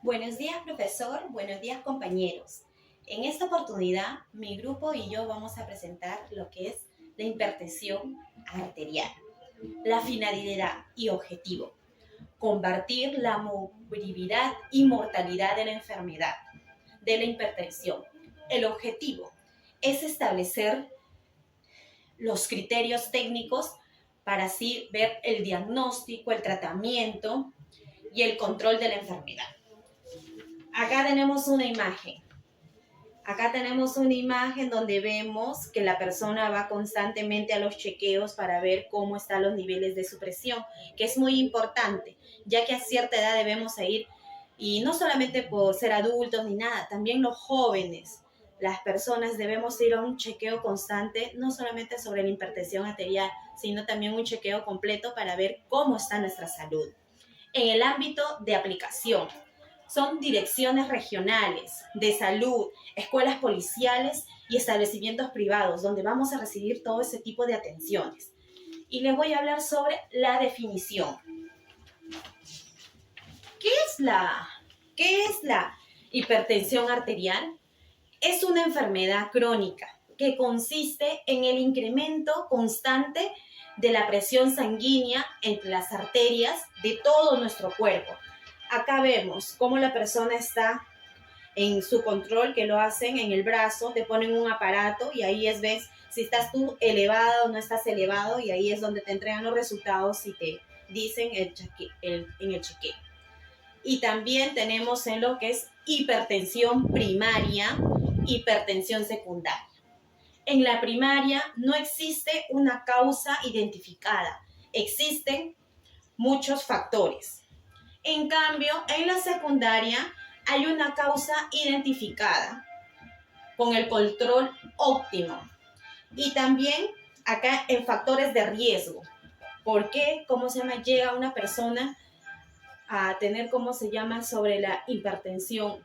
Buenos días, profesor. Buenos días, compañeros. En esta oportunidad, mi grupo y yo vamos a presentar lo que es la hipertensión arterial. La finalidad y objetivo: combatir la movilidad y mortalidad de la enfermedad de la hipertensión. El objetivo es establecer los criterios técnicos para así ver el diagnóstico, el tratamiento y el control de la enfermedad. Acá tenemos una imagen. Acá tenemos una imagen donde vemos que la persona va constantemente a los chequeos para ver cómo están los niveles de su presión, que es muy importante, ya que a cierta edad debemos ir, y no solamente por ser adultos ni nada, también los jóvenes, las personas debemos ir a un chequeo constante, no solamente sobre la hipertensión arterial, sino también un chequeo completo para ver cómo está nuestra salud. En el ámbito de aplicación, son direcciones regionales de salud, escuelas policiales y establecimientos privados donde vamos a recibir todo ese tipo de atenciones. Y les voy a hablar sobre la definición. ¿Qué es la hipertensión arterial? Es una enfermedad crónica que consiste en el incremento constante de la presión sanguínea entre las arterias de todo nuestro cuerpo. Acá vemos cómo la persona está en su control, que lo hacen en el brazo, te ponen un aparato y ahí ves si estás tú elevado o no estás elevado, y ahí es donde te entregan los resultados y te dicen en el chequeo. Y también tenemos en lo que es hipertensión primaria, hipertensión secundaria. En la primaria no existe una causa identificada, existen muchos factores. En cambio, en la secundaria hay una causa identificada con el control óptimo. Y también acá en factores de riesgo. ¿Por qué? Llega una persona a tener, sobre la hipertensión?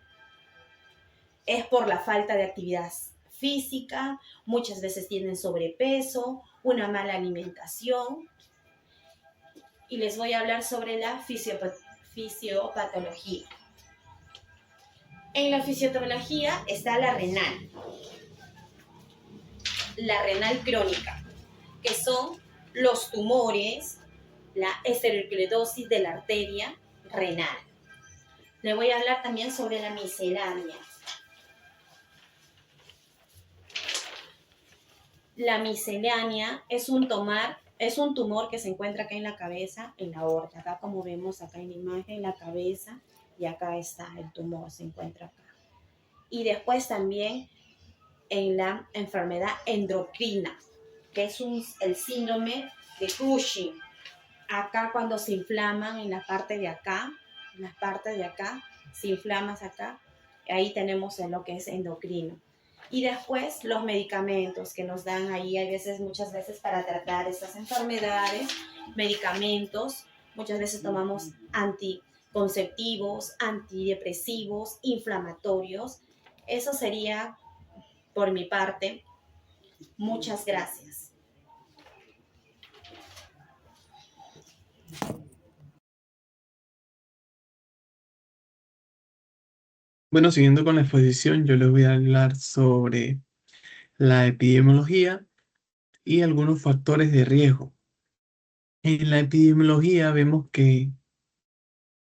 Es por la falta de actividad física, muchas veces tienen sobrepeso, una mala alimentación. Y les voy a hablar sobre la fisiopatología. En la fisiopatología está la renal crónica, que son los tumores, la esclerosis de la arteria renal. Le voy a hablar también sobre la miscelánea. La miscelánea es un tumor que se encuentra acá en la cabeza, en la aorta. Acá, como vemos acá en la imagen, la cabeza, y acá está el tumor, se encuentra acá. Y después también en la enfermedad endocrina, que es el síndrome de Cushing. Acá cuando se inflaman en la parte de acá, se inflaman acá, ahí tenemos en lo que es endocrino. Y después los medicamentos que nos dan ahí, muchas veces para tratar estas enfermedades, medicamentos, muchas veces tomamos anticonceptivos, antidepresivos, inflamatorios. Eso sería por mi parte. Muchas gracias. Bueno, siguiendo con la exposición, yo les voy a hablar sobre la epidemiología y algunos factores de riesgo. En la epidemiología vemos que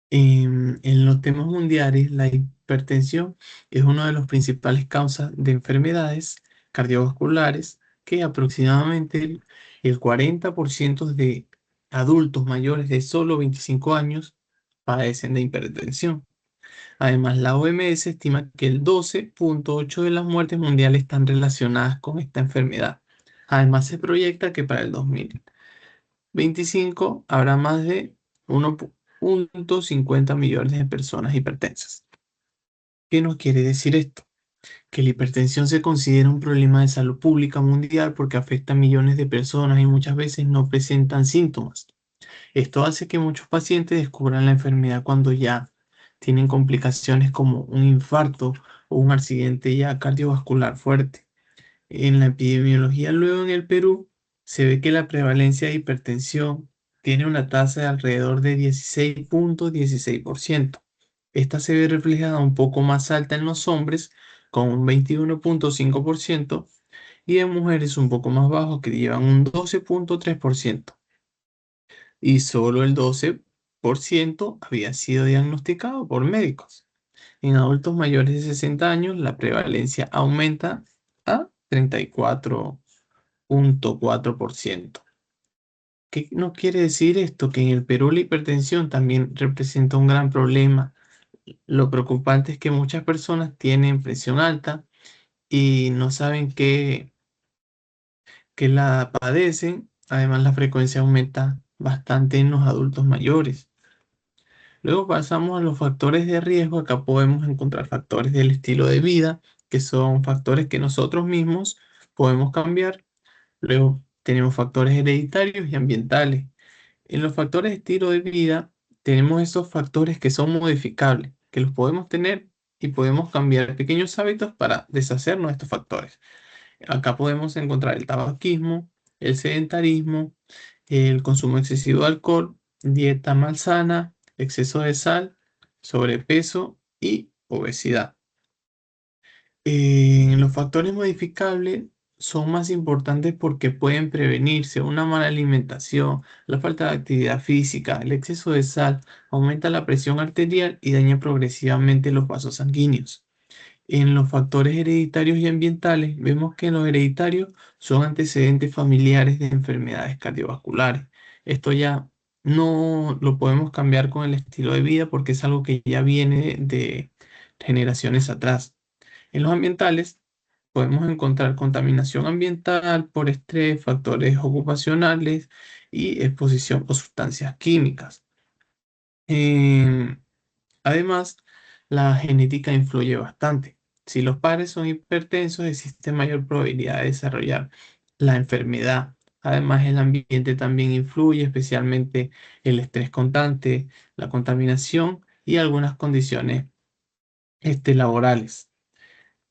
en los temas mundiales la hipertensión es una de las principales causas de enfermedades cardiovasculares, que aproximadamente el 40% de adultos mayores de solo 25 años padecen de hipertensión. Además, la OMS estima que el 12,8% de las muertes mundiales están relacionadas con esta enfermedad. Además, se proyecta que para el 2025 habrá más de 1,50 millones de personas hipertensas. ¿Qué nos quiere decir esto? Que la hipertensión se considera un problema de salud pública mundial porque afecta a millones de personas y muchas veces no presentan síntomas. Esto hace que muchos pacientes descubran la enfermedad cuando ya tienen complicaciones como un infarto o un accidente ya cardiovascular fuerte. En la epidemiología, luego en el Perú, se ve que la prevalencia de hipertensión tiene una tasa de alrededor de 16,16%. Esta se ve reflejada un poco más alta en los hombres, con un 21,5%, y en mujeres un poco más bajo, que llevan un 12,3%. Y solo el 12% había sido diagnosticado por médicos. En adultos mayores de 60 años, la prevalencia aumenta a 34,4%. ¿Qué nos quiere decir esto? Que en el Perú la hipertensión también representa un gran problema. Lo preocupante es que muchas personas tienen presión alta y no saben que la padecen. Además, la frecuencia aumenta bastante en los adultos mayores. Luego pasamos a los factores de riesgo. Acá podemos encontrar factores del estilo de vida, que son factores que nosotros mismos podemos cambiar. Luego tenemos factores hereditarios y ambientales. En los factores de estilo de vida tenemos esos factores que son modificables, que los podemos tener y podemos cambiar pequeños hábitos para deshacernos de estos factores. Acá podemos encontrar el tabaquismo, el sedentarismo, el consumo excesivo de alcohol, dieta malsana, exceso de sal, sobrepeso y obesidad. Los factores modificables son más importantes porque pueden prevenirse. Una mala alimentación, la falta de actividad física, el exceso de sal aumenta la presión arterial y daña progresivamente los vasos sanguíneos. En los factores hereditarios y ambientales, vemos que los hereditarios son antecedentes familiares de enfermedades cardiovasculares. Esto ya no lo podemos cambiar con el estilo de vida porque es algo que ya viene de generaciones atrás. En los ambientales, podemos encontrar contaminación ambiental por estrés, factores ocupacionales y exposición a sustancias químicas. Em, Además, la genética influye bastante. Si los padres son hipertensos, existe mayor probabilidad de desarrollar la enfermedad. Además, el ambiente también influye, especialmente el estrés constante, la contaminación y algunas condiciones laborales.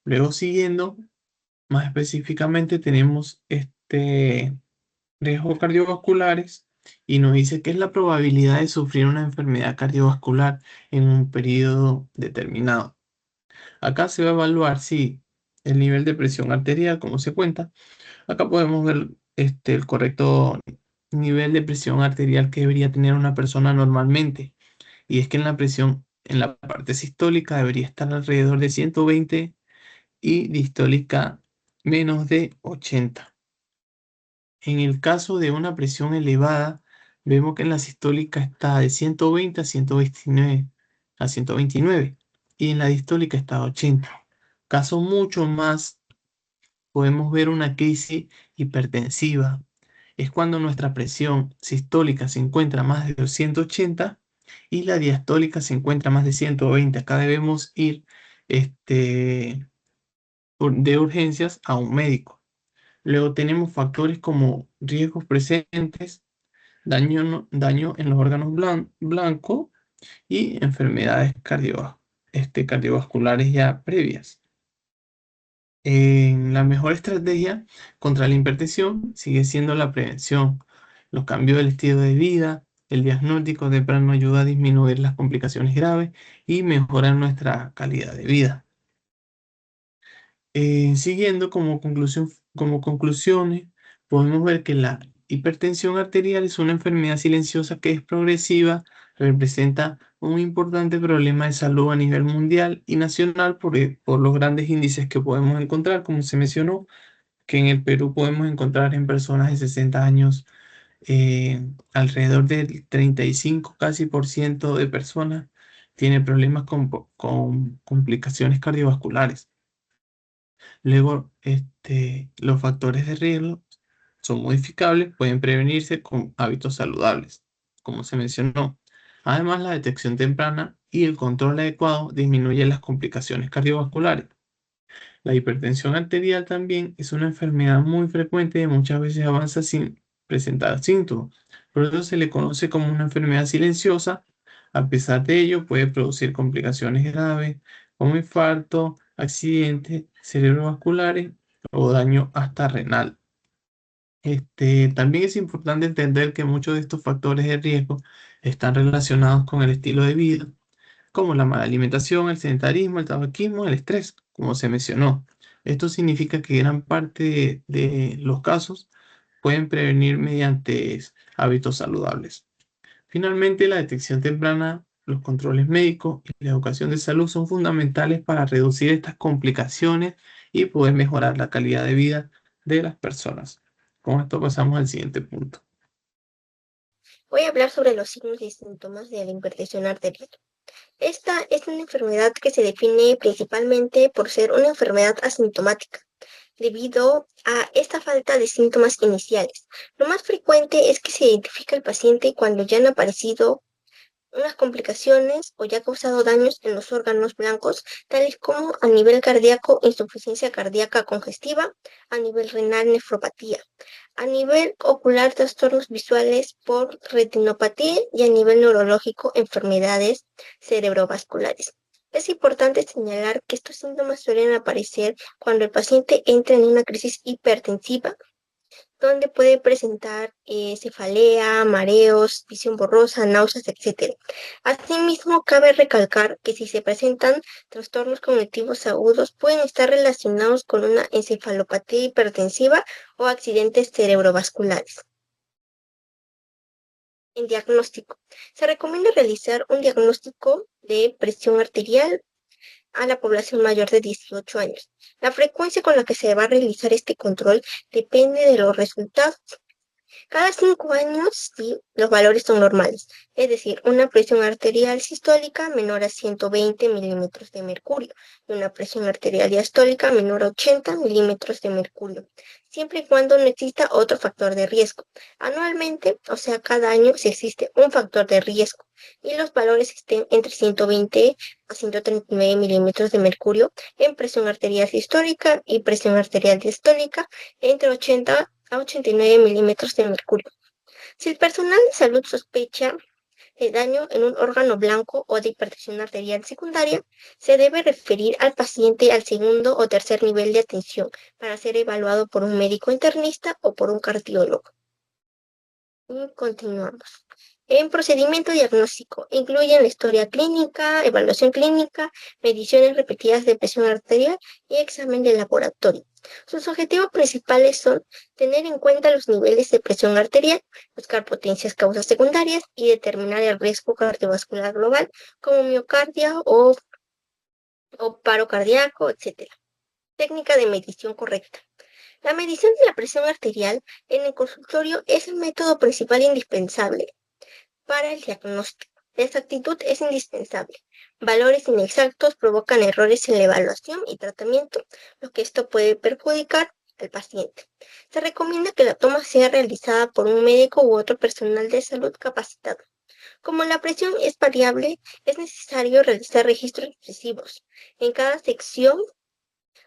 Luego, siguiendo, más específicamente, tenemos riesgos cardiovasculares y nos dice qué es la probabilidad de sufrir una enfermedad cardiovascular en un periodo determinado. Acá se va a evaluar si el nivel de presión arterial, como se cuenta. Acá podemos ver el correcto nivel de presión arterial que debería tener una persona normalmente. Y es que en la parte sistólica debería estar alrededor de 120 y distólica menos de 80. En el caso de una presión elevada, vemos que en la sistólica está de 120 a 129 y en la distólica está a 80. Caso mucho más, podemos ver una crisis hipertensiva. Es cuando nuestra presión sistólica se encuentra más de 280 y la diastólica se encuentra más de 120. Acá debemos ir de urgencias a un médico. Luego tenemos factores como riesgos presentes, daño en los órganos blancos y enfermedades cardiovasculares ya previas. La mejor estrategia contra la hipertensión sigue siendo la prevención. Los cambios del estilo de vida, el diagnóstico temprano ayuda a disminuir las complicaciones graves y mejorar nuestra calidad de vida. Siguiendo como conclusiones, podemos ver que la hipertensión arterial es una enfermedad silenciosa que es progresiva, representa un importante problema de salud a nivel mundial y nacional por los grandes índices que podemos encontrar, como se mencionó, que en el Perú podemos encontrar en personas de 60 años alrededor del 35 casi por ciento de personas tiene problemas con complicaciones cardiovasculares. Luego, los factores de riesgo son modificables, pueden prevenirse con hábitos saludables, como se mencionó. Además, la detección temprana y el control adecuado disminuyen las complicaciones cardiovasculares. La hipertensión arterial también es una enfermedad muy frecuente y muchas veces avanza sin presentar síntomas. Por eso se le conoce como una enfermedad silenciosa. A pesar de ello, puede producir complicaciones graves como infarto, accidentes cerebrovasculares o daño hasta renal. También es importante entender que muchos de estos factores de riesgo están relacionados con el estilo de vida, como la mala alimentación, el sedentarismo, el tabaquismo, el estrés, como se mencionó. Esto significa que gran parte de los casos pueden prevenir mediante hábitos saludables. Finalmente, la detección temprana, los controles médicos y la educación de salud son fundamentales para reducir estas complicaciones y poder mejorar la calidad de vida de las personas. Con esto pasamos al siguiente punto. Voy a hablar sobre los signos y síntomas de la hipertensión arterial. Esta es una enfermedad que se define principalmente por ser una enfermedad asintomática, debido a esta falta de síntomas iniciales. Lo más frecuente es que se identifica al paciente cuando ya han aparecido unas complicaciones o ya ha causado daños en los órganos blancos, tales como a nivel cardíaco, insuficiencia cardíaca congestiva, a nivel renal, nefropatía, a nivel ocular, trastornos visuales por retinopatía y a nivel neurológico, enfermedades cerebrovasculares. Es importante señalar que estos síntomas suelen aparecer cuando el paciente entra en una crisis hipertensiva, donde puede presentar cefalea, mareos, visión borrosa, náuseas, etc. Asimismo, cabe recalcar que si se presentan trastornos cognitivos agudos, pueden estar relacionados con una encefalopatía hipertensiva o accidentes cerebrovasculares. En diagnóstico, se recomienda realizar un diagnóstico de presión arterial a la población mayor de 18 años. La frecuencia con la que se va a realizar este control depende de los resultados. Cada 5 años, sí, los valores son normales, es decir, una presión arterial sistólica menor a 120 milímetros de mercurio y una presión arterial diastólica menor a 80 milímetros de mercurio, siempre y cuando no exista otro factor de riesgo. Anualmente, o sea, cada año, si existe un factor de riesgo y los valores estén entre 120 a 139 milímetros de mercurio en presión arterial sistólica y presión arterial diastólica entre 80 a 89 milímetros de mercurio. Si el personal de salud sospecha de daño en un órgano blanco o de hipertensión arterial secundaria, se debe referir al paciente al segundo o tercer nivel de atención para ser evaluado por un médico internista o por un cardiólogo. Y continuamos. En procedimiento diagnóstico, incluyen la historia clínica, evaluación clínica, mediciones repetidas de presión arterial y examen de laboratorio. Sus objetivos principales son tener en cuenta los niveles de presión arterial, buscar potencias causas secundarias y determinar el riesgo cardiovascular global como miocardia o paro cardíaco, etc. Técnica de medición correcta. La medición de la presión arterial en el consultorio es el método principal indispensable para el diagnóstico. La exactitud es indispensable. Valores inexactos provocan errores en la evaluación y tratamiento, lo que esto puede perjudicar al paciente. Se recomienda que la toma sea realizada por un médico u otro personal de salud capacitado. Como la presión es variable, es necesario realizar registros sucesivos. En cada sección,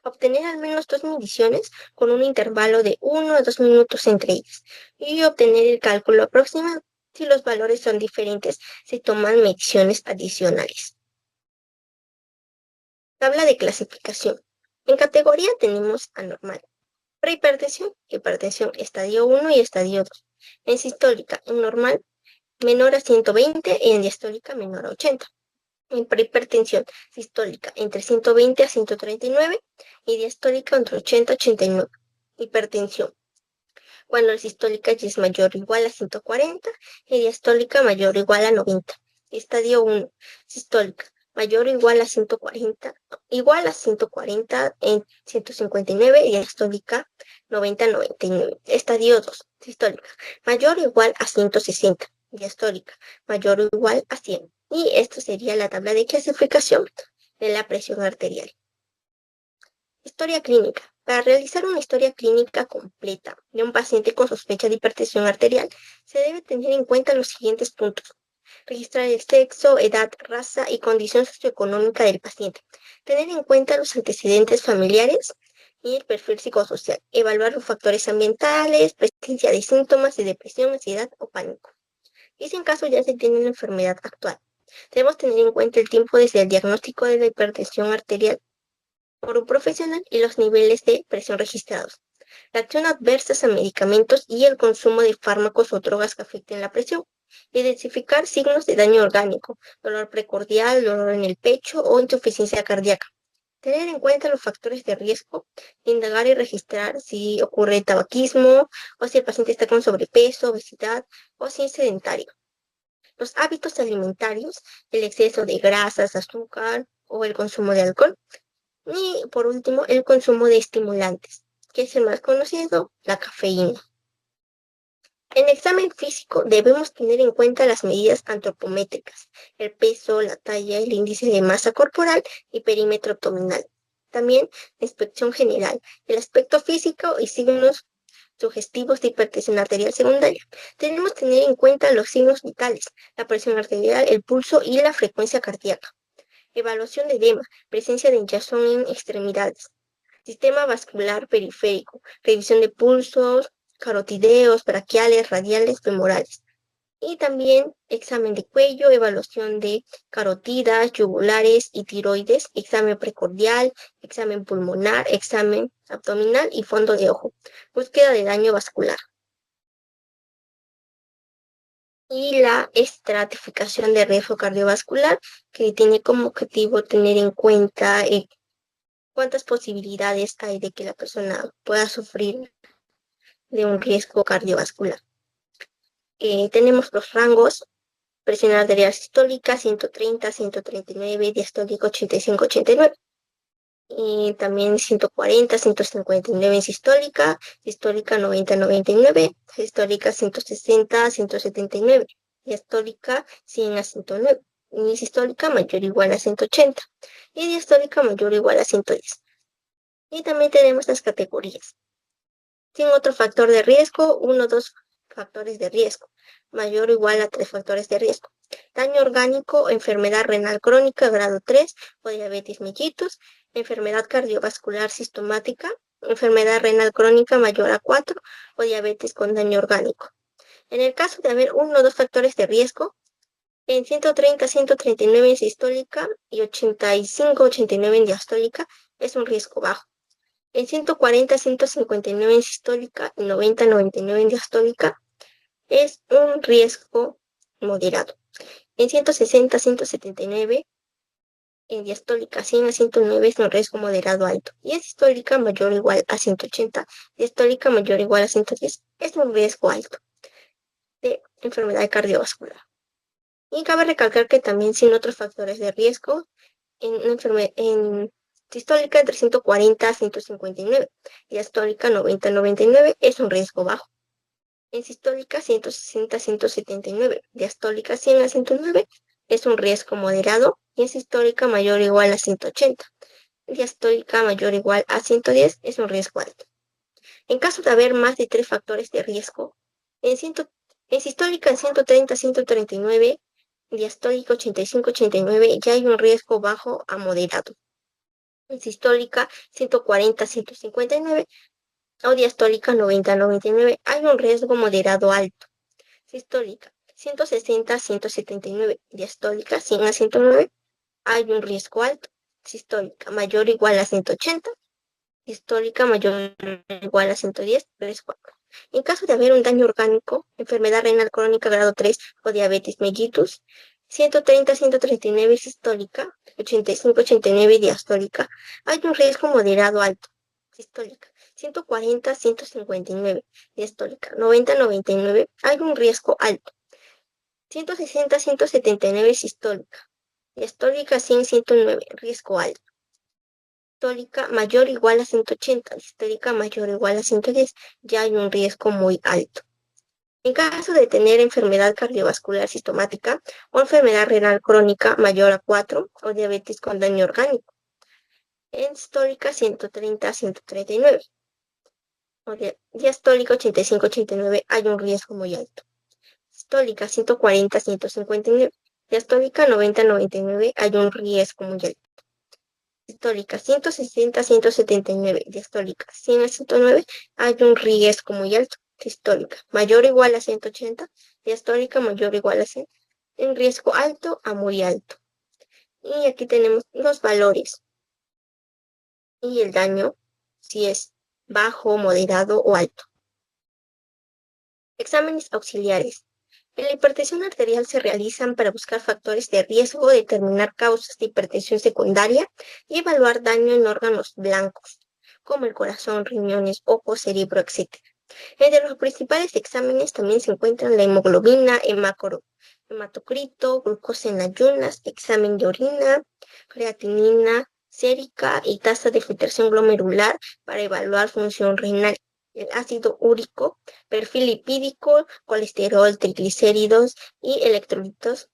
obtener al menos 2 mediciones con un intervalo de 1 a 2 minutos entre ellas y obtener el cálculo aproximado. Si los valores son diferentes, se toman mediciones adicionales. Tabla de clasificación. En categoría tenemos anormal, prehipertensión, hipertensión estadio 1 y estadio 2. En sistólica, en normal, menor a 120 y en diastólica menor a 80. En prehipertensión sistólica entre 120 a 139 y diastólica entre 80 a 89. Hipertensión, cuando la sistólica ya es mayor o igual a 140 y diastólica mayor o igual a 90. Estadio 1, sistólica, mayor o igual a 140, igual a 140 en 159 y diastólica 90 a 99. Estadio 2, sistólica, mayor o igual a 160, diastólica, mayor o igual a 100. Y esto sería la tabla de clasificación de la presión arterial. Historia clínica. Para realizar una historia clínica completa de un paciente con sospecha de hipertensión arterial, se debe tener en cuenta los siguientes puntos. Registrar el sexo, edad, raza y condición socioeconómica del paciente. Tener en cuenta los antecedentes familiares y el perfil psicosocial. Evaluar los factores ambientales, presencia de síntomas de depresión, ansiedad o pánico. Y si en caso ya se tiene una enfermedad actual. Debemos tener en cuenta el tiempo desde el diagnóstico de la hipertensión arterial por un profesional y los niveles de presión registrados. La acción adversa a medicamentos y el consumo de fármacos o drogas que afecten la presión. Identificar signos de daño orgánico, dolor precordial, dolor en el pecho o insuficiencia cardíaca. Tener en cuenta los factores de riesgo, indagar y registrar si ocurre tabaquismo o si el paciente está con sobrepeso, obesidad o si es sedentario. Los hábitos alimentarios, el exceso de grasas, azúcar o el consumo de alcohol. Y por último, el consumo de estimulantes, que es el más conocido, la cafeína. En el examen físico debemos tener en cuenta las medidas antropométricas, el peso, la talla, el índice de masa corporal y perímetro abdominal. También la inspección general, el aspecto físico y signos sugestivos de hipertensión arterial secundaria. Tenemos que tener en cuenta los signos vitales, la presión arterial, el pulso y la frecuencia cardíaca. Evaluación de edema, presencia de hinchazón en extremidades. Sistema vascular periférico, revisión de pulsos, carotideos, braquiales, radiales, femorales. Y también examen de cuello, evaluación de carotidas, yugulares y tiroides, examen precordial, examen pulmonar, examen abdominal y fondo de ojo. Búsqueda de daño vascular. Y la estratificación de riesgo cardiovascular, que tiene como objetivo tener en cuenta cuántas posibilidades hay de que la persona pueda sufrir de un riesgo cardiovascular. Tenemos los rangos: presión arterial sistólica 130, 139, diastólica 85, 89. Y también 140, 159 en sistólica, sistólica 90, 99, sistólica 160, 179, diastólica 100 a 109, y sistólica mayor o igual a 180, y diastólica mayor o igual a 110. Y también tenemos las categorías. Sin otro factor de riesgo, 1 o 2 factores de riesgo, mayor o igual a 3 factores de riesgo. Daño orgánico, enfermedad renal crónica grado 3 o diabetes mellitus, enfermedad cardiovascular sistemática, enfermedad renal crónica mayor a 4 o diabetes con daño orgánico. En el caso de haber 1 o 2 factores de riesgo, en 130, 139 en sistólica y 85, 89 en diastólica es un riesgo bajo. En 140, 159 en sistólica y 90, 99 en diastólica es un riesgo moderado. En 160, 179 en diastólica 100 a 109 es un riesgo moderado alto. Y en sistólica mayor o igual a 180, diastólica mayor o igual a 110 es un riesgo alto de enfermedad cardiovascular. Y cabe recalcar que también sin otros factores de riesgo, en sistólica entre 140 a 159, diastólica 90 a 99 es un riesgo bajo. En sistólica 160 a 179, diastólica 100 a 109 es un riesgo moderado, y en sistólica mayor o igual a 180, diastólica mayor o igual a 110 es un riesgo alto. En caso de haber más de 3 factores de riesgo, en sistólica en 130 a 139, diastólica 85 a 89 ya hay un riesgo bajo a moderado. En sistólica 140 a 159 o diastólica 90 a 99 hay un riesgo moderado alto. Sistólica 160 a 179, diastólica 100 a 109 hay un riesgo alto. Sistólica mayor o igual a 180, diastólica mayor o igual a 110, riesgo alto. En caso de haber un daño orgánico, enfermedad renal crónica grado 3 o diabetes mellitus, 130, 139 sistólica, 85, 89 diastólica, hay un riesgo moderado alto. Sistólica 140, 159 diastólica, 90, 99 hay un riesgo alto. 160, 179 sistólica, diastólica 100, 109 riesgo alto. Sistólica mayor o igual a 180, diastólica mayor o igual a 110, ya hay un riesgo muy alto. En caso de tener enfermedad cardiovascular sistemática o enfermedad renal crónica mayor a 4 o diabetes con daño orgánico, en sistólica 130 a 139 o diastólica 85 a 89 hay un riesgo muy alto. Sistólica 140 a 159, diastólica 90 a 99 hay un riesgo muy alto. Sistólica 160 a 179, diastólica 100 a 109 hay un riesgo muy alto. Sistólica mayor o igual a 180, diastólica mayor o igual a 100, en riesgo alto a muy alto. Y aquí tenemos los valores y el daño, si es bajo, moderado o alto. Exámenes auxiliares. En la hipertensión arterial se realizan para buscar factores de riesgo, determinar causas de hipertensión secundaria y evaluar daño en órganos blancos, como el corazón, riñones, ojos, cerebro, etc. Entre los principales exámenes también se encuentran la hemoglobina, hematocrito, glucosa en ayunas, examen de orina, creatinina, sérica y tasa de filtración glomerular para evaluar función renal, el ácido úrico, perfil lipídico, colesterol, triglicéridos y electrolitos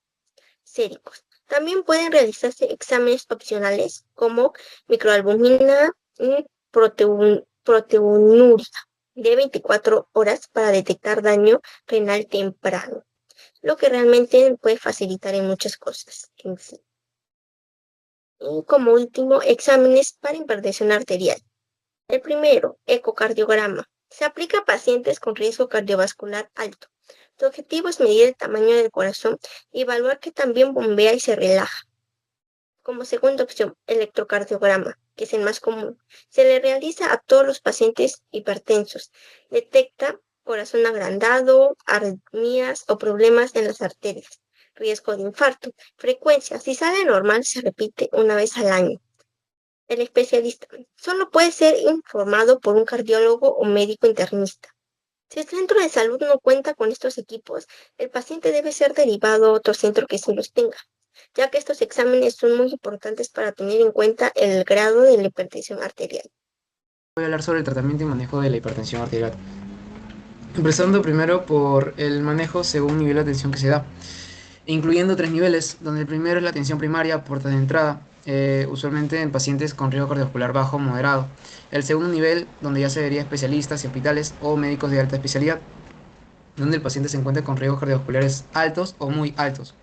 séricos. También pueden realizarse exámenes opcionales como microalbumina y proteinuria de 24 horas para detectar daño renal temprano, lo que realmente puede facilitar en muchas cosas en sí. Y como último, exámenes para hipertensión arterial. El primero, ecocardiograma. Se aplica a pacientes con riesgo cardiovascular alto. Su objetivo es medir el tamaño del corazón y evaluar que también bombea y se relaja. Como segunda opción, electrocardiograma, que es el más común. Se le realiza a todos los pacientes hipertensos. Detecta corazón agrandado, arritmias o problemas en las arterias. Riesgo de infarto. Frecuencia. Si sale normal, se repite una vez al año. El especialista solo puede ser informado por un cardiólogo o médico internista. Si el centro de salud no cuenta con estos equipos, el paciente debe ser derivado a otro centro que sí los tenga, ya que estos exámenes son muy importantes para tener en cuenta el grado de la hipertensión arterial. Voy a hablar sobre el tratamiento y manejo de la hipertensión arterial. Empezando primero por el manejo según nivel de atención que se da, incluyendo 3 niveles, donde el primero es la atención primaria, puerta de entrada, usualmente en pacientes con riesgo cardiovascular bajo o moderado. El segundo nivel, donde ya se vería especialistas y hospitales o médicos de alta especialidad, donde el paciente se encuentra con riesgos cardiovasculares altos o muy altos.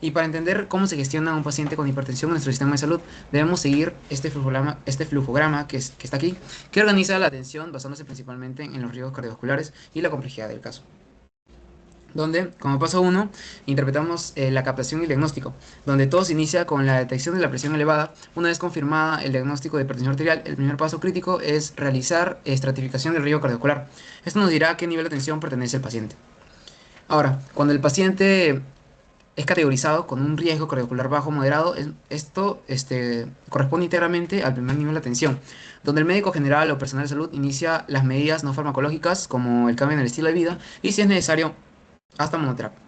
Y para entender cómo se gestiona un paciente con hipertensión en nuestro sistema de salud, debemos seguir este flujograma que está aquí, que organiza la atención basándose principalmente en los riesgos cardiovasculares y la complejidad del caso. Donde, como paso 1, interpretamos la captación y el diagnóstico, donde todo se inicia con la detección de la presión elevada. Una vez confirmada el diagnóstico de hipertensión arterial, el primer paso crítico es realizar estratificación del riesgo cardiovascular. Esto nos dirá a qué nivel de atención pertenece el paciente. Ahora, cuando el paciente es categorizado con un riesgo cardiovascular bajo o moderado, esto corresponde íntegramente al primer nivel de atención, donde el médico general o personal de salud inicia las medidas no farmacológicas como el cambio en el estilo de vida y, si es necesario, hasta monoterapia.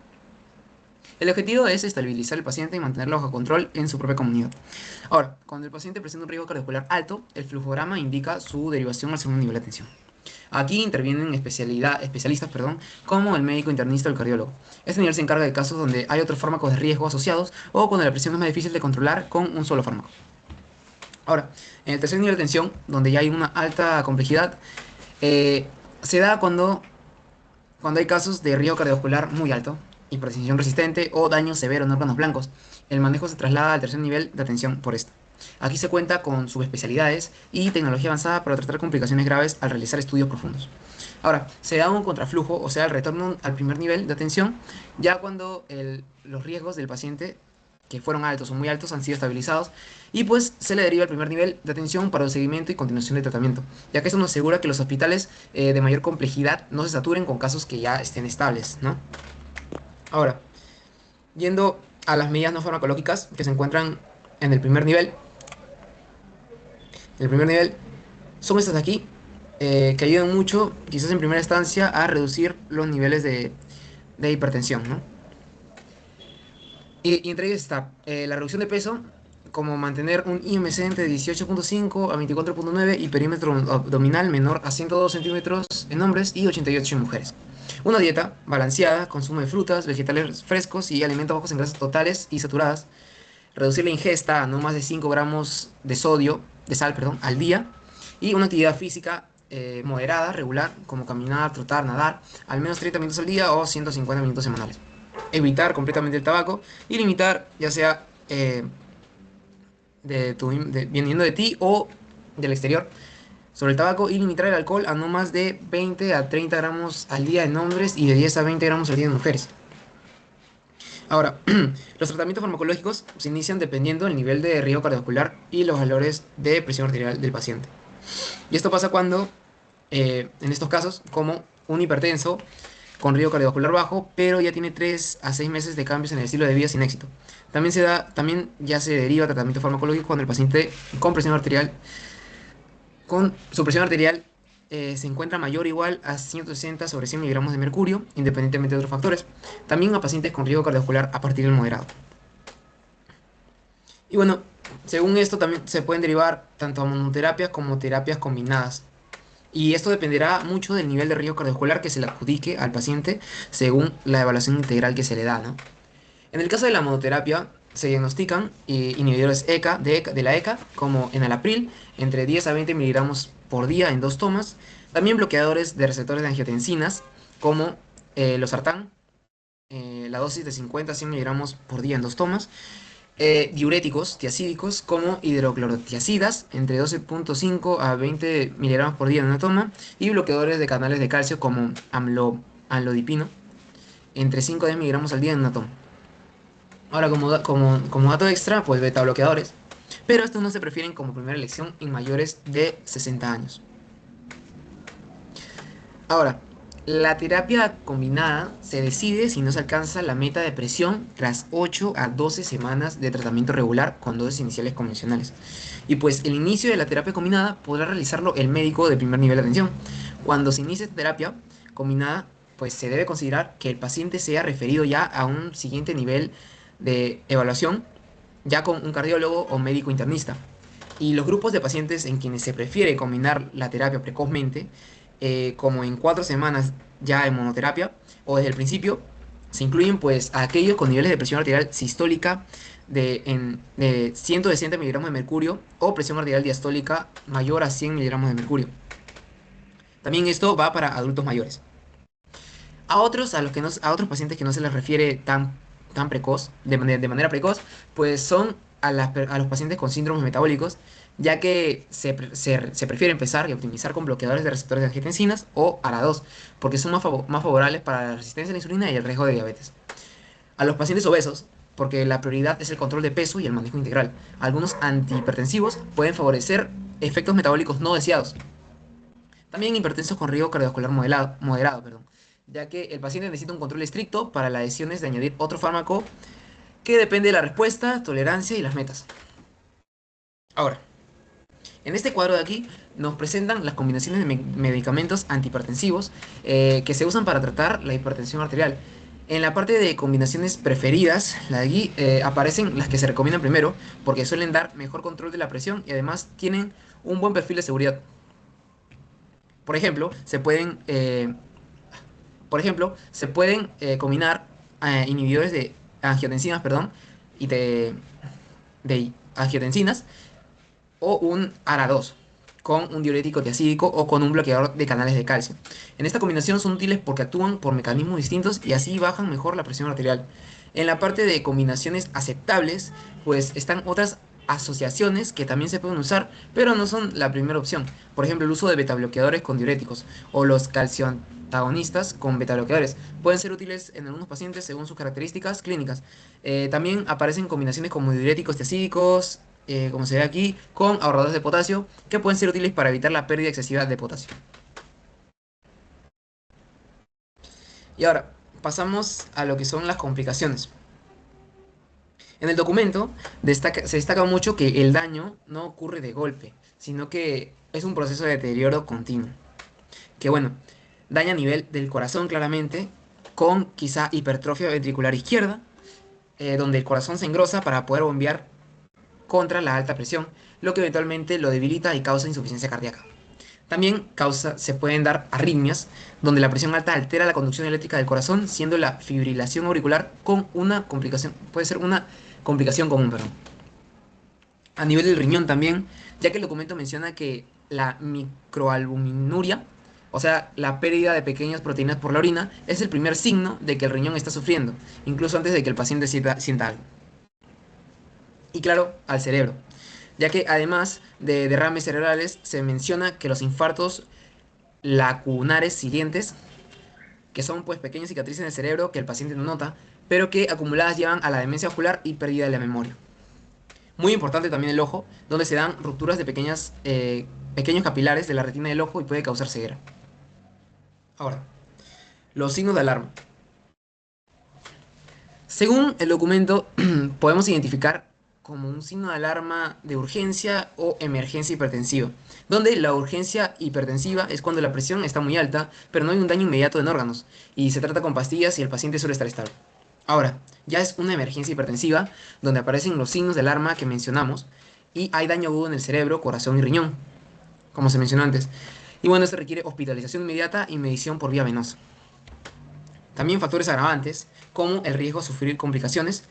El objetivo es estabilizar al paciente y mantenerlo bajo control en su propia comunidad. Ahora, cuando el paciente presenta un riesgo cardiovascular alto, el flujograma indica su derivación al segundo nivel de atención. Aquí intervienen especialistas, como el médico internista o el cardiólogo. Este nivel se encarga de casos donde hay otros fármacos de riesgo asociados o cuando la presión es más difícil de controlar con un solo fármaco. Ahora, en el tercer nivel de atención, donde ya hay una alta complejidad, se da cuando hay casos de riesgo cardiovascular muy alto, hipertensión resistente o daño severo en órganos blancos. El manejo se traslada al tercer nivel de atención por esto. Aquí se cuenta con subespecialidades y tecnología avanzada para tratar complicaciones graves al realizar estudios profundos. Ahora, se da un contraflujo, o sea, el retorno al primer nivel de atención, ya cuando los riesgos del paciente, que fueron altos o muy altos, han sido estabilizados, y pues se le deriva al primer nivel de atención para el seguimiento y continuación de tratamiento, ya que esto nos asegura que los hospitales de mayor complejidad no se saturen con casos que ya estén estables, ¿no? Ahora, yendo a las medidas no farmacológicas que se encuentran en el primer nivel. El primer nivel son estas de aquí, que ayudan mucho, quizás en primera instancia, a reducir los niveles de hipertensión, ¿no? Y entre ellos está la reducción de peso, como mantener un IMC entre 18.5 a 24.9 y perímetro abdominal menor a 102 centímetros en hombres y 88 en mujeres. Una dieta balanceada, consumo de frutas, vegetales frescos y alimentos bajos en grasas totales y saturadas. Reducir la ingesta a no más de 5 gramos de sal, al día. Y una actividad física moderada, regular, como caminar, trotar, nadar, al menos 30 minutos al día o 150 minutos semanales. Evitar completamente el tabaco y limitar, ya sea viniendo de ti o del exterior, sobre el tabaco, y limitar el alcohol a no más de 20 a 30 gramos al día en hombres y de 10 a 20 gramos al día en mujeres. Ahora, los tratamientos farmacológicos se inician dependiendo del nivel de riesgo cardiovascular y los valores de presión arterial del paciente. Y esto pasa cuando, en estos casos, como un hipertenso con riesgo cardiovascular bajo, pero ya tiene 3 a 6 meses de cambios en el estilo de vida sin éxito. También ya se deriva tratamiento farmacológico cuando el paciente con presión arterial, con su presión arterial se encuentra mayor o igual a 160 sobre 100 miligramos de mercurio, independientemente de otros factores. También a pacientes con riesgo cardiovascular a partir del moderado. Y bueno, según esto también se pueden derivar tanto monoterapias como terapias combinadas. Y esto dependerá mucho del nivel de riesgo cardiovascular que se le adjudique al paciente según la evaluación integral que se le da, ¿no? En el caso de la monoterapia, se diagnostican inhibidores de la ECA, como enalapril, entre 10 a 20 miligramos por día en 2 tomas. También bloqueadores de receptores de angiotensinas, como losartán, la dosis de 50 a 100 miligramos por día en 2 tomas. Diuréticos tiacídicos como hidroclorotiacidas entre 12.5 a 20 miligramos por día en una toma, y bloqueadores de canales de calcio como amlodipino entre 5 a 10 miligramos al día en una toma. Ahora, como dato extra, pues beta bloqueadores, pero estos no se prefieren como primera elección en mayores de 60 años. Ahora, la terapia combinada se decide si no se alcanza la meta de presión tras 8 a 12 semanas de tratamiento regular con dosis iniciales convencionales. Y pues el inicio de la terapia combinada podrá realizarlo el médico de primer nivel de atención. Cuando se inicie esta terapia combinada, pues se debe considerar que el paciente sea referido ya a un siguiente nivel de evaluación, ya con un cardiólogo o médico internista. Y los grupos de pacientes en quienes se prefiere combinar la terapia precozmente, como en 4 semanas ya en monoterapia, o desde el principio, se incluyen pues a aquellos con niveles de presión arterial sistólica de 160 miligramos de mercurio o presión arterial diastólica mayor a 100 miligramos de mercurio. También esto va para adultos mayores. A otros pacientes que no se les refiere tan precoz, de manera precoz, pues son a los pacientes con síndromes metabólicos, ya que se prefiere empezar y optimizar con bloqueadores de receptores de angiotensinas o ARA2, porque son más favorables para la resistencia a la insulina y el riesgo de diabetes. A los pacientes obesos, porque la prioridad es el control de peso y el manejo integral. Algunos antihipertensivos pueden favorecer efectos metabólicos no deseados. También hipertensos con riesgo cardiovascular moderado, ya que el paciente necesita un control estricto para las decisiones de añadir otro fármaco que depende de la respuesta, tolerancia y las metas. Ahora, en este cuadro de aquí nos presentan las combinaciones de medicamentos antihipertensivos que se usan para tratar la hipertensión arterial. En la parte de combinaciones preferidas, la de aquí, aparecen las que se recomiendan primero porque suelen dar mejor control de la presión y además tienen un buen perfil de seguridad. Por ejemplo, se pueden combinar inhibidores de angiotensinas, y de angiotensinas, o un ARA2 con un diurético tiacídico o con un bloqueador de canales de calcio. En esta combinación son útiles porque actúan por mecanismos distintos y así bajan mejor la presión arterial. En la parte de combinaciones aceptables, pues están otras asociaciones que también se pueden usar, pero no son la primera opción. Por ejemplo, el uso de betabloqueadores con diuréticos o los calcioantagonistas con betabloqueadores pueden ser útiles en algunos pacientes según sus características clínicas. También aparecen combinaciones como diuréticos tiacídicos, como se ve aquí, con ahorradores de potasio, que pueden ser útiles para evitar la pérdida excesiva de potasio. Y ahora, pasamos a lo que son las complicaciones. En el documento se destaca mucho que el daño no ocurre de golpe, sino que es un proceso de deterioro continuo. Que bueno, daña a nivel del corazón claramente, con quizá hipertrofia ventricular izquierda, donde el corazón se engrosa para poder bombear contra la alta presión, lo que eventualmente lo debilita y causa insuficiencia cardíaca. También se pueden dar arritmias, donde la presión alta altera la conducción eléctrica del corazón, siendo la fibrilación auricular puede ser una complicación común. A nivel del riñón también, ya que el documento menciona que la microalbuminuria, o sea, la pérdida de pequeñas proteínas por la orina, es el primer signo de que el riñón está sufriendo, incluso antes de que el paciente sienta algo. Y claro, al cerebro, ya que además de derrames cerebrales se menciona que los infartos lacunares siguientes, que son pues pequeñas cicatrices en el cerebro que el paciente no nota, pero que acumuladas llevan a la demencia ocular y pérdida de la memoria. Muy importante también el ojo, donde se dan rupturas de pequeños capilares de la retina del ojo y puede causar ceguera. Ahora, Los signos de alarma. Según el documento, podemos identificar como un signo de alarma de urgencia o emergencia hipertensiva, donde la urgencia hipertensiva es cuando la presión está muy alta, pero no hay un daño inmediato en órganos, y se trata con pastillas y el paciente suele estar estable. Ahora, ya es una emergencia hipertensiva, donde aparecen los signos de alarma que mencionamos, y hay daño agudo en el cerebro, corazón y riñón, como se mencionó antes. Y bueno, esto requiere hospitalización inmediata y medición por vía venosa. También factores agravantes, como el riesgo a sufrir complicaciones,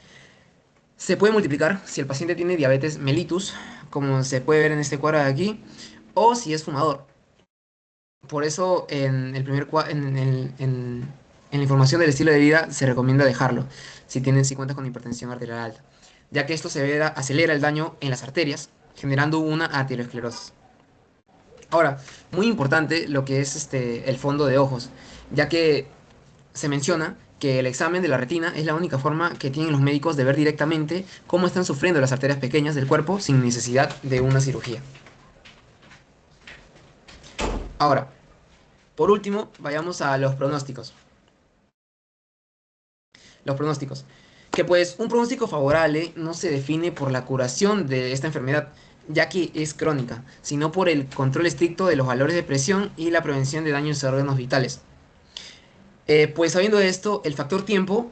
se puede multiplicar si el paciente tiene diabetes mellitus, como se puede ver en este cuadro de aquí, o si es fumador. Por eso en la información del estilo de vida se recomienda dejarlo si cuentas con hipertensión arterial alta, ya que esto acelera el daño en las arterias, generando una arteriosclerosis. Ahora, muy importante lo que es el fondo de ojos, ya que se menciona que el examen de la retina es la única forma que tienen los médicos de ver directamente cómo están sufriendo las arterias pequeñas del cuerpo sin necesidad de una cirugía. Ahora, por último, vayamos a los pronósticos. Los pronósticos. Que pues un pronóstico favorable no se define por la curación de esta enfermedad, ya que es crónica, sino por el control estricto de los valores de presión y la prevención de daños a órganos vitales. Pues sabiendo esto, el factor tiempo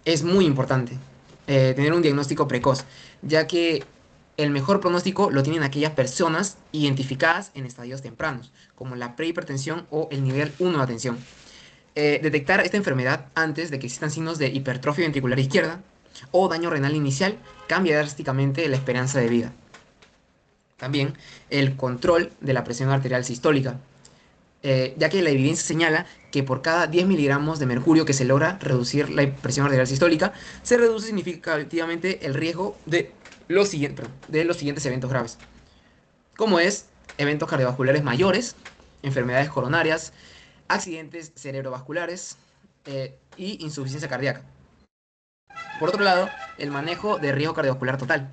es muy importante. Tener un diagnóstico precoz, ya que el mejor pronóstico lo tienen aquellas personas identificadas en estadios tempranos, como la prehipertensión o el nivel 1 de atención. Detectar esta enfermedad antes de que existan signos de hipertrofia ventricular izquierda o daño renal inicial cambia drásticamente la esperanza de vida. También el control de la presión arterial sistólica, ya que la evidencia señala que por cada 10 miligramos de mercurio que se logra reducir la presión arterial sistólica, se reduce significativamente el riesgo de los siguientes eventos graves, como es eventos cardiovasculares mayores, enfermedades coronarias, accidentes cerebrovasculares y insuficiencia cardíaca. Por otro lado, el manejo de riesgo cardiovascular total.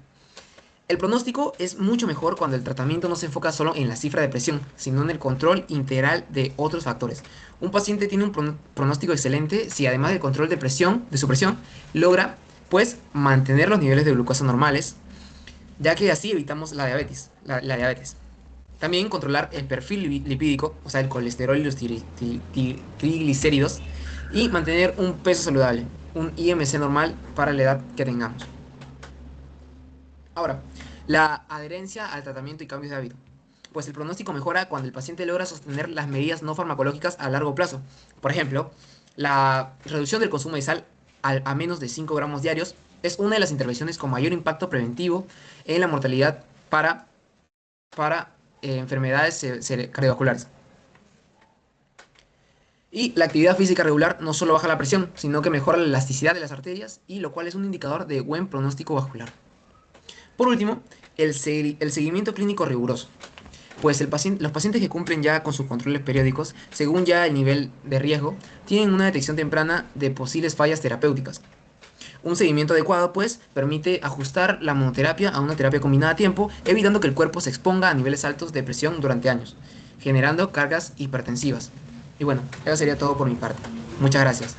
El pronóstico es mucho mejor cuando el tratamiento no se enfoca solo en la cifra de presión, sino en el control integral de otros factores. Un paciente tiene un pronóstico excelente si además del control de su presión, logra pues mantener los niveles de glucosa normales, ya que así evitamos la diabetes. También controlar el perfil lipídico, o sea, el colesterol y los triglicéridos, y mantener un peso saludable, un IMC normal para la edad que tengamos. Ahora, la adherencia al tratamiento y cambios de hábito. Pues el pronóstico mejora cuando el paciente logra sostener las medidas no farmacológicas a largo plazo. Por ejemplo, la reducción del consumo de sal a menos de 5 gramos diarios es una de las intervenciones con mayor impacto preventivo en la mortalidad para enfermedades cardiovasculares. Y la actividad física regular no solo baja la presión, sino que mejora la elasticidad de las arterias, y lo cual es un indicador de buen pronóstico vascular. Por último, el seguimiento clínico riguroso. Pues los pacientes que cumplen ya con sus controles periódicos, según ya el nivel de riesgo, tienen una detección temprana de posibles fallas terapéuticas. Un seguimiento adecuado, pues, permite ajustar la monoterapia a una terapia combinada a tiempo, evitando que el cuerpo se exponga a niveles altos de presión durante años, generando cargas hipertensivas. Y bueno, eso sería todo por mi parte. Muchas gracias.